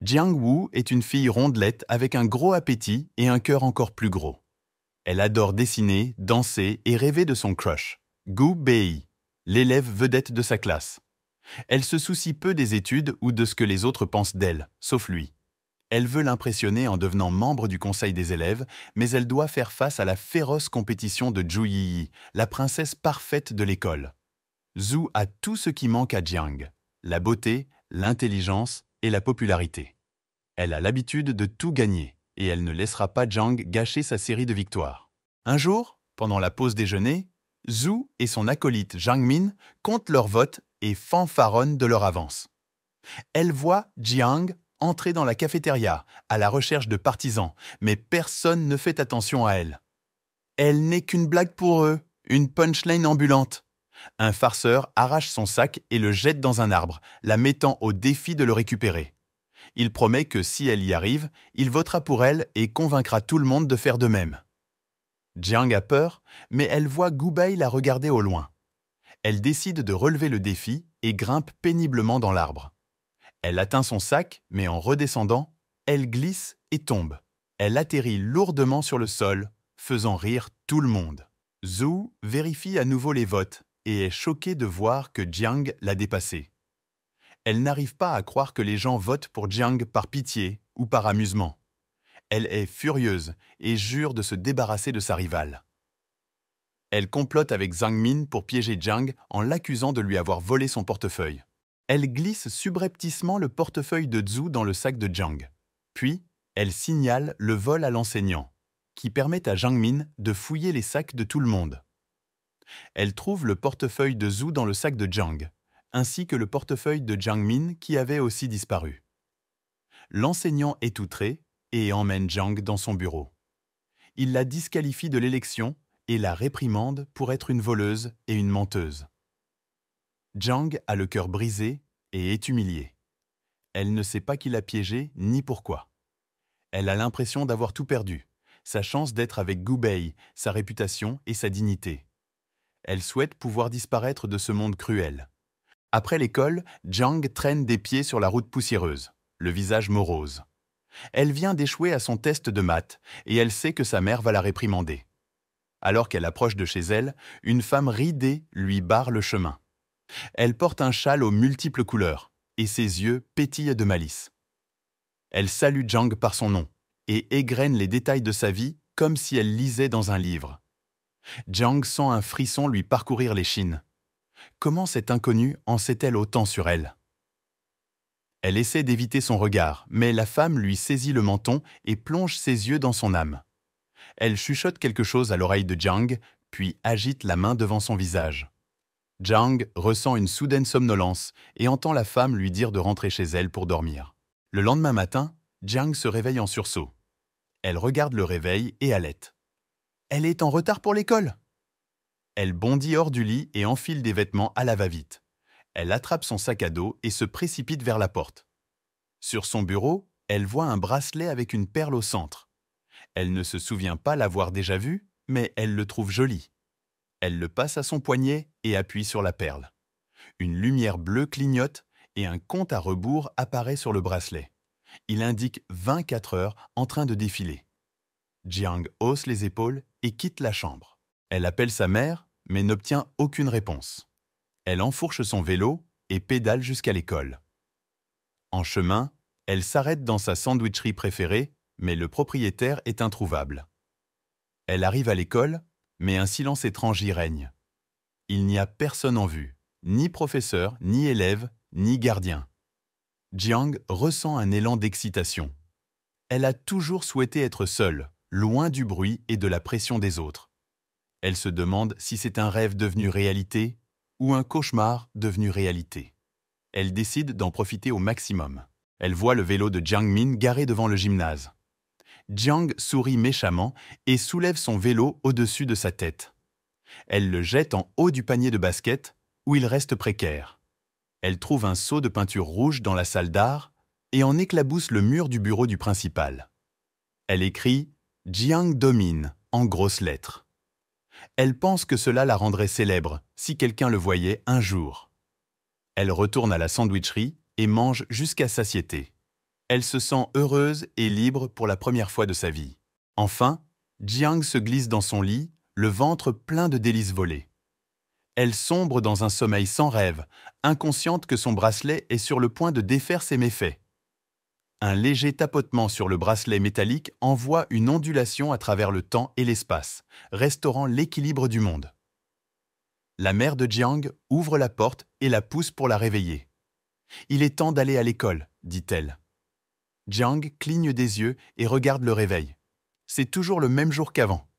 Jiang Wu est une fille rondelette avec un gros appétit et un cœur encore plus gros. Elle adore dessiner, danser et rêver de son crush, Gu Bei, l'élève vedette de sa classe. Elle se soucie peu des études ou de ce que les autres pensent d'elle, sauf lui. Elle veut l'impressionner en devenant membre du conseil des élèves, mais elle doit faire face à la féroce compétition de Zhu Yiyi, la princesse parfaite de l'école. Zhu a tout ce qui manque à Jiang, la beauté, l'intelligence et la popularité. Elle a l'habitude de tout gagner, et elle ne laissera pas Jiang gâcher sa série de victoires. Un jour, pendant la pause déjeuner, Zhu et son acolyte Jiang Min comptent leurs votes et fanfaronnent de leur avance. Elle voit Jiang entrer dans la cafétéria, à la recherche de partisans, mais personne ne fait attention à elle. Elle n'est qu'une blague pour eux, une punchline ambulante. Un farceur arrache son sac et le jette dans un arbre, la mettant au défi de le récupérer. Il promet que si elle y arrive, il votera pour elle et convaincra tout le monde de faire de même. Jiang a peur, mais elle voit Gu Bei la regarder au loin. Elle décide de relever le défi et grimpe péniblement dans l'arbre. Elle atteint son sac, mais en redescendant, elle glisse et tombe. Elle atterrit lourdement sur le sol, faisant rire tout le monde. Zhu vérifie à nouveau les votes et est choquée de voir que Jiang l'a dépassée. Elle n'arrive pas à croire que les gens votent pour Jiang par pitié ou par amusement. Elle est furieuse et jure de se débarrasser de sa rivale. Elle complote avec Zhang Min pour piéger Jiang en l'accusant de lui avoir volé son portefeuille. Elle glisse subrepticement le portefeuille de Zhu dans le sac de Jiang. Puis, elle signale le vol à l'enseignant, qui permet à Zhang Min de fouiller les sacs de tout le monde. Elle trouve le portefeuille de Zhu dans le sac de Jiang, ainsi que le portefeuille de Jiang Min qui avait aussi disparu. L'enseignant est outré et emmène Jiang dans son bureau. Il la disqualifie de l'élection et la réprimande pour être une voleuse et une menteuse. Jiang a le cœur brisé et est humiliée. Elle ne sait pas qui l'a piégée ni pourquoi. Elle a l'impression d'avoir tout perdu, sa chance d'être avec Gu Bei, sa réputation et sa dignité. Elle souhaite pouvoir disparaître de ce monde cruel. Après l'école, Jiang traîne des pieds sur la route poussiéreuse, le visage morose. Elle vient d'échouer à son test de maths et elle sait que sa mère va la réprimander. Alors qu'elle approche de chez elle, une femme ridée lui barre le chemin. Elle porte un châle aux multiples couleurs et ses yeux pétillent de malice. Elle salue Jiang par son nom et égrène les détails de sa vie comme si elle lisait dans un livre. Jiang sent un frisson lui parcourir l'échine. Comment cette inconnue en sait-elle autant sur elle? Elle essaie d'éviter son regard, mais la femme lui saisit le menton et plonge ses yeux dans son âme. Elle chuchote quelque chose à l'oreille de Jiang, puis agite la main devant son visage. Jiang ressent une soudaine somnolence et entend la femme lui dire de rentrer chez elle pour dormir. Le lendemain matin, Jiang se réveille en sursaut. Elle regarde le réveil et halète. Elle est en retard pour l'école. Elle bondit hors du lit et enfile des vêtements à la va-vite. Elle attrape son sac à dos et se précipite vers la porte. Sur son bureau, elle voit un bracelet avec une perle au centre. Elle ne se souvient pas l'avoir déjà vu, mais elle le trouve joli. Elle le passe à son poignet et appuie sur la perle. Une lumière bleue clignote et un compte à rebours apparaît sur le bracelet. Il indique 24 heures en train de défiler. Jiang hausse les épaules et quitte la chambre. Elle appelle sa mère, mais n'obtient aucune réponse. Elle enfourche son vélo et pédale jusqu'à l'école. En chemin, elle s'arrête dans sa sandwicherie préférée, mais le propriétaire est introuvable. Elle arrive à l'école, mais un silence étrange y règne. Il n'y a personne en vue, ni professeur, ni élève, ni gardien. Jiang ressent un élan d'excitation. Elle a toujours souhaité être seule, loin du bruit et de la pression des autres. Elle se demande si c'est un rêve devenu réalité ou un cauchemar devenu réalité. Elle décide d'en profiter au maximum. Elle voit le vélo de Jiang Min garé devant le gymnase. Jiang sourit méchamment et soulève son vélo au-dessus de sa tête. Elle le jette en haut du panier de basket, où il reste précaire. Elle trouve un seau de peinture rouge dans la salle d'art et en éclabousse le mur du bureau du principal. Elle écrit « Jiang domine » en grosses lettres. Elle pense que cela la rendrait célèbre si quelqu'un le voyait un jour. Elle retourne à la sandwicherie et mange jusqu'à satiété. Elle se sent heureuse et libre pour la première fois de sa vie. Enfin, Jiang se glisse dans son lit, le ventre plein de délices volées. Elle sombre dans un sommeil sans rêve, inconsciente que son bracelet est sur le point de défaire ses méfaits. Un léger tapotement sur le bracelet métallique envoie une ondulation à travers le temps et l'espace, restaurant l'équilibre du monde. La mère de Jiang ouvre la porte et la pousse pour la réveiller. « Il est temps d'aller à l'école », dit-elle. Jiang cligne des yeux et regarde le réveil. C'est toujours le même jour qu'avant.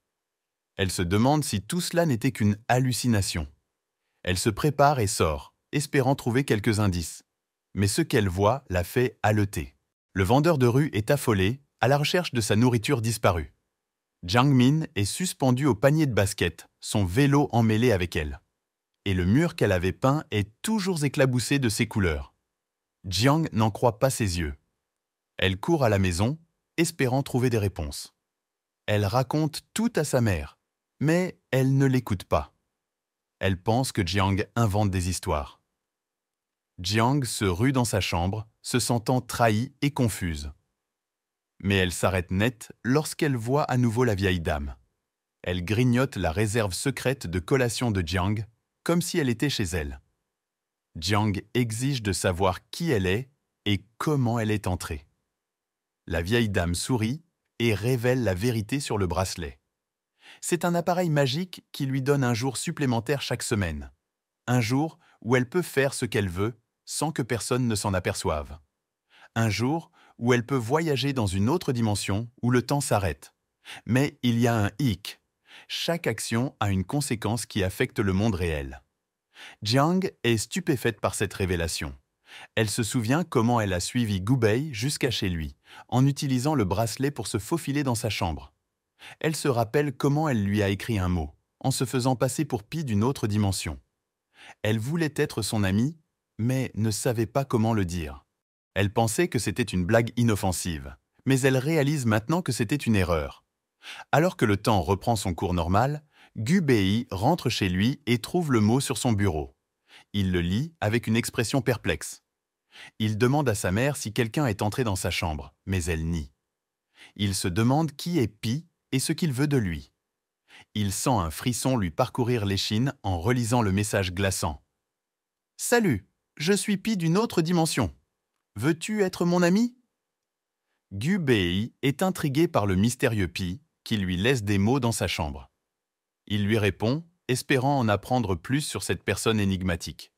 Elle se demande si tout cela n'était qu'une hallucination. Elle se prépare et sort, espérant trouver quelques indices. Mais ce qu'elle voit la fait haleter. Le vendeur de rue est affolé, à la recherche de sa nourriture disparue. Jiang Min est suspendue au panier de basket, son vélo emmêlé avec elle. Et le mur qu'elle avait peint est toujours éclaboussé de ses couleurs. Jiang n'en croit pas ses yeux. Elle court à la maison, espérant trouver des réponses. Elle raconte tout à sa mère, mais elle ne l'écoute pas. Elle pense que Jiang invente des histoires. Jiang se rue dans sa chambre, se sentant trahie et confuse. Mais elle s'arrête net lorsqu'elle voit à nouveau la vieille dame. Elle grignote la réserve secrète de collation de Jiang, comme si elle était chez elle. Jiang exige de savoir qui elle est et comment elle est entrée. La vieille dame sourit et révèle la vérité sur le bracelet. C'est un appareil magique qui lui donne un jour supplémentaire chaque semaine. Un jour où elle peut faire ce qu'elle veut sans que personne ne s'en aperçoive. Un jour où elle peut voyager dans une autre dimension où le temps s'arrête. Mais il y a un hic. Chaque action a une conséquence qui affecte le monde réel. Jiang est stupéfaite par cette révélation. Elle se souvient comment elle a suivi Gu Bei jusqu'à chez lui, en utilisant le bracelet pour se faufiler dans sa chambre. Elle se rappelle comment elle lui a écrit un mot, en se faisant passer pour Pi d'une autre dimension. Elle voulait être son amie, mais ne savait pas comment le dire. Elle pensait que c'était une blague inoffensive, mais elle réalise maintenant que c'était une erreur. Alors que le temps reprend son cours normal, Gu Bei rentre chez lui et trouve le mot sur son bureau. Il le lit avec une expression perplexe. Il demande à sa mère si quelqu'un est entré dans sa chambre, mais elle nie. Il se demande qui est Pi et ce qu'il veut de lui. Il sent un frisson lui parcourir l'échine en relisant le message glaçant. « Salut, je suis Pi d'une autre dimension. Veux-tu être mon ami ?» Gu Bei est intrigué par le mystérieux Pi qui lui laisse des mots dans sa chambre. Il lui répond, espérant en apprendre plus sur cette personne énigmatique.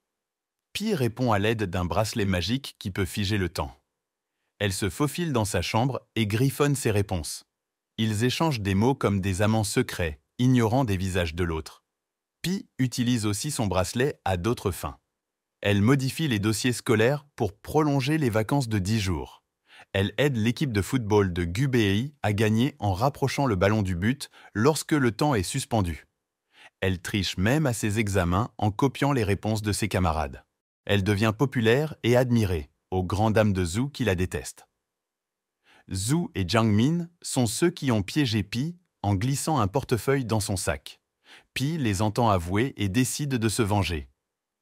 Pi répond à l'aide d'un bracelet magique qui peut figer le temps. Elle se faufile dans sa chambre et griffonne ses réponses. Ils échangent des mots comme des amants secrets, ignorant des visages de l'autre. Pi utilise aussi son bracelet à d'autres fins. Elle modifie les dossiers scolaires pour prolonger les vacances de 10 jours. Elle aide l'équipe de football de Gu Bei à gagner en rapprochant le ballon du but lorsque le temps est suspendu. Elle triche même à ses examens en copiant les réponses de ses camarades. Elle devient populaire et admirée, aux grandes dames de Zhu qui la détestent. Zhu et Jiang Min sont ceux qui ont piégé Pi en glissant un portefeuille dans son sac. Pi les entend avouer et décide de se venger.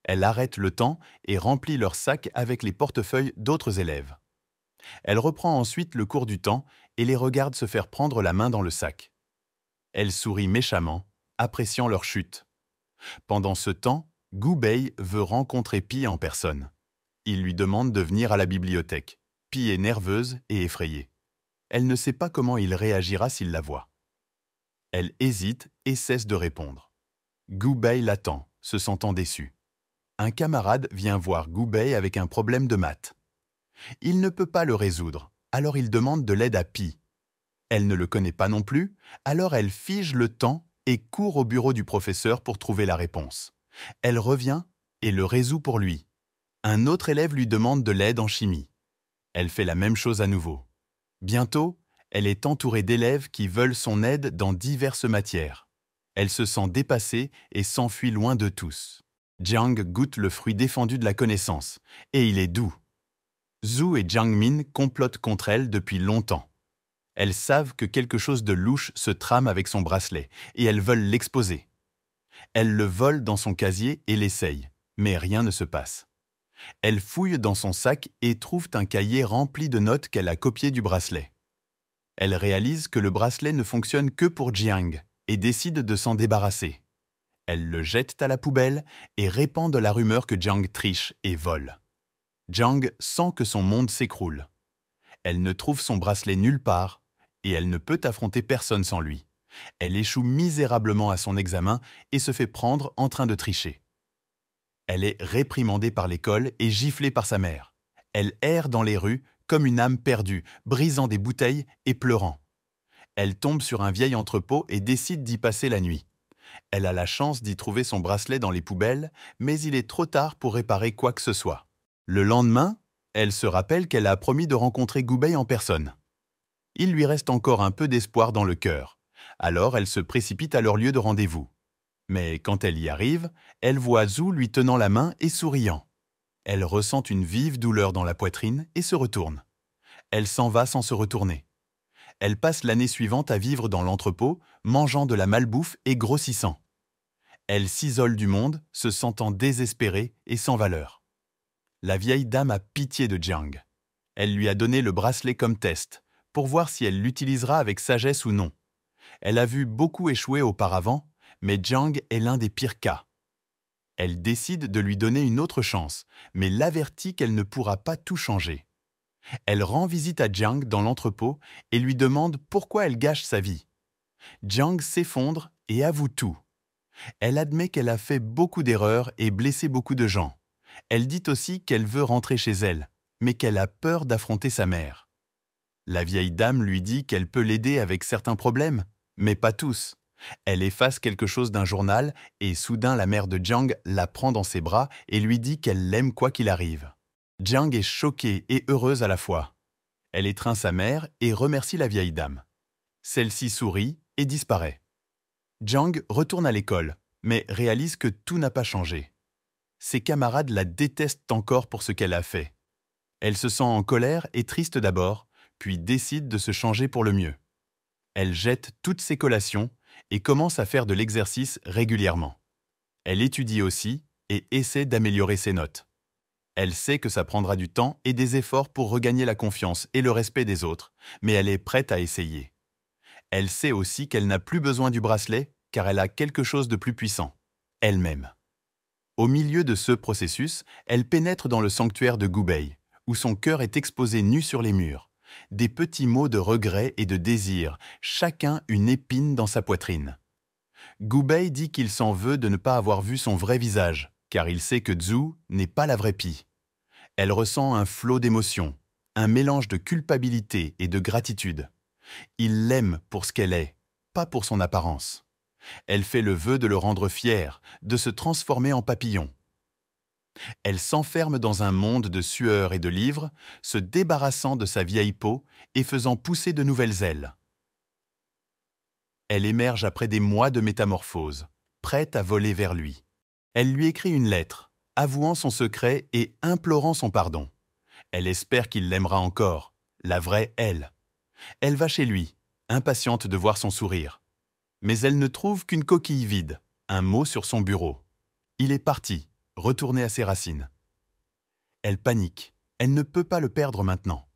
Elle arrête le temps et remplit leur sac avec les portefeuilles d'autres élèves. Elle reprend ensuite le cours du temps et les regarde se faire prendre la main dans le sac. Elle sourit méchamment, appréciant leur chute. Pendant ce temps, Gu Bei veut rencontrer Pi en personne. Il lui demande de venir à la bibliothèque. Pi est nerveuse et effrayée. Elle ne sait pas comment il réagira s'il la voit. Elle hésite et cesse de répondre. Gu Bei l'attend, se sentant déçu. Un camarade vient voir Gu Bei avec un problème de maths. Il ne peut pas le résoudre, alors il demande de l'aide à Pi. Elle ne le connaît pas non plus, alors elle fige le temps et court au bureau du professeur pour trouver la réponse. Elle revient et le résout pour lui. Un autre élève lui demande de l'aide en chimie. Elle fait la même chose à nouveau. Bientôt, elle est entourée d'élèves qui veulent son aide dans diverses matières. Elle se sent dépassée et s'enfuit loin de tous. Jiang goûte le fruit défendu de la connaissance, et il est doux. Zhu et Jiang Min complotent contre elle depuis longtemps. Elles savent que quelque chose de louche se trame avec son bracelet, et elles veulent l'exposer. Elles le volent dans son casier et l'essayent, mais rien ne se passe. Elle fouille dans son sac et trouve un cahier rempli de notes qu'elle a copiées du bracelet. Elle réalise que le bracelet ne fonctionne que pour Jiang et décide de s'en débarrasser. Elle le jette à la poubelle et répand la rumeur que Jiang triche et vole. Jiang sent que son monde s'écroule. Elle ne trouve son bracelet nulle part et elle ne peut affronter personne sans lui. Elle échoue misérablement à son examen et se fait prendre en train de tricher. Elle est réprimandée par l'école et giflée par sa mère. Elle erre dans les rues comme une âme perdue, brisant des bouteilles et pleurant. Elle tombe sur un vieil entrepôt et décide d'y passer la nuit. Elle a la chance d'y trouver son bracelet dans les poubelles, mais il est trop tard pour réparer quoi que ce soit. Le lendemain, elle se rappelle qu'elle a promis de rencontrer Gu Bei en personne. Il lui reste encore un peu d'espoir dans le cœur. Alors elle se précipite à leur lieu de rendez-vous. Mais quand elle y arrive, elle voit Zhu lui tenant la main et souriant. Elle ressent une vive douleur dans la poitrine et se retourne. Elle s'en va sans se retourner. Elle passe l'année suivante à vivre dans l'entrepôt, mangeant de la malbouffe et grossissant. Elle s'isole du monde, se sentant désespérée et sans valeur. La vieille dame a pitié de Jiang. Elle lui a donné le bracelet comme test, pour voir si elle l'utilisera avec sagesse ou non. Elle a vu beaucoup échouer auparavant, mais Jiang est l'un des pires cas. Elle décide de lui donner une autre chance, mais l'avertit qu'elle ne pourra pas tout changer. Elle rend visite à Jiang dans l'entrepôt et lui demande pourquoi elle gâche sa vie. Jiang s'effondre et avoue tout. Elle admet qu'elle a fait beaucoup d'erreurs et blessé beaucoup de gens. Elle dit aussi qu'elle veut rentrer chez elle, mais qu'elle a peur d'affronter sa mère. La vieille dame lui dit qu'elle peut l'aider avec certains problèmes, mais pas tous. Elle efface quelque chose d'un journal et soudain la mère de Jiang la prend dans ses bras et lui dit qu'elle l'aime quoi qu'il arrive. Jiang est choquée et heureuse à la fois. Elle étreint sa mère et remercie la vieille dame. Celle-ci sourit et disparaît. Jiang retourne à l'école, mais réalise que tout n'a pas changé. Ses camarades la détestent encore pour ce qu'elle a fait. Elle se sent en colère et triste d'abord, puis décide de se changer pour le mieux. Elle jette toutes ses collations et commence à faire de l'exercice régulièrement. Elle étudie aussi et essaie d'améliorer ses notes. Elle sait que ça prendra du temps et des efforts pour regagner la confiance et le respect des autres, mais elle est prête à essayer. Elle sait aussi qu'elle n'a plus besoin du bracelet car elle a quelque chose de plus puissant, elle-même. Au milieu de ce processus, elle pénètre dans le sanctuaire de Gu Bei, où son cœur est exposé nu sur les murs. Des petits mots de regret et de désir, chacun une épine dans sa poitrine. Gu Bei dit qu'il s'en veut de ne pas avoir vu son vrai visage, car il sait que Zhu n'est pas la vraie Pi. Elle ressent un flot d'émotions, un mélange de culpabilité et de gratitude. Il l'aime pour ce qu'elle est, pas pour son apparence. Elle fait le vœu de le rendre fier, de se transformer en papillon. Elle s'enferme dans un monde de sueur et de livres, se débarrassant de sa vieille peau et faisant pousser de nouvelles ailes. Elle émerge après des mois de métamorphose, prête à voler vers lui. Elle lui écrit une lettre, avouant son secret et implorant son pardon. Elle espère qu'il l'aimera encore, la vraie elle. Elle va chez lui, impatiente de voir son sourire. Mais elle ne trouve qu'une coquille vide, un mot sur son bureau. Il est parti, retourné à ses racines. Elle panique, elle ne peut pas le perdre maintenant.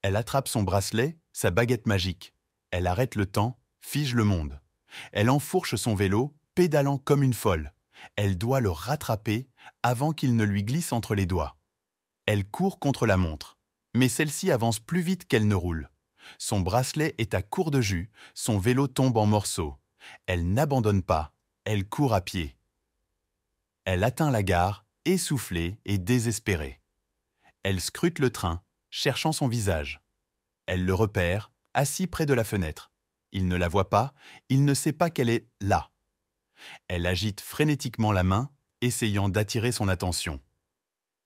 Elle attrape son bracelet, sa baguette magique. Elle arrête le temps, fige le monde. Elle enfourche son vélo, pédalant comme une folle. Elle doit le rattraper avant qu'il ne lui glisse entre les doigts. Elle court contre la montre, mais celle-ci avance plus vite qu'elle ne roule. Son bracelet est à court de jus, son vélo tombe en morceaux. Elle n'abandonne pas, elle court à pied. Elle atteint la gare, essoufflée et désespérée. Elle scrute le train, cherchant son visage. Elle le repère, assis près de la fenêtre. Il ne la voit pas, il ne sait pas qu'elle est là. Elle agite frénétiquement la main, essayant d'attirer son attention.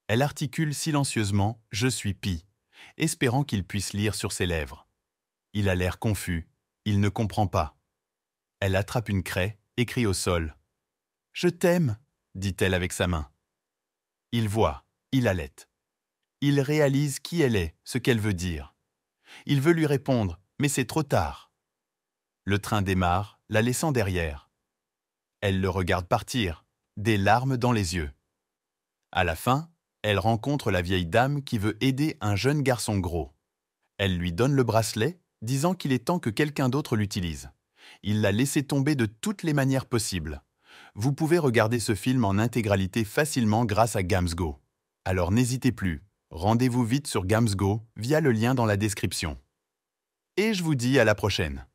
Elle articule silencieusement « Je suis Pi », espérant qu'il puisse lire sur ses lèvres. Il a l'air confus, il ne comprend pas. Elle attrape une craie, écrit au sol. « Je t'aime », dit-elle avec sa main. Il voit, il halète. Il réalise qui elle est, ce qu'elle veut dire. Il veut lui répondre, mais c'est trop tard. Le train démarre, la laissant derrière. Elle le regarde partir, des larmes dans les yeux. À la fin, Elle rencontre la vieille dame qui veut aider un jeune garçon gros. Elle lui donne le bracelet, disant qu'il est temps que quelqu'un d'autre l'utilise. Il l'a laissé tomber de toutes les manières possibles. Vous pouvez regarder ce film en intégralité facilement grâce à Gamsgo. Alors n'hésitez plus, rendez-vous vite sur Gamsgo via le lien dans la description. Et je vous dis à la prochaine.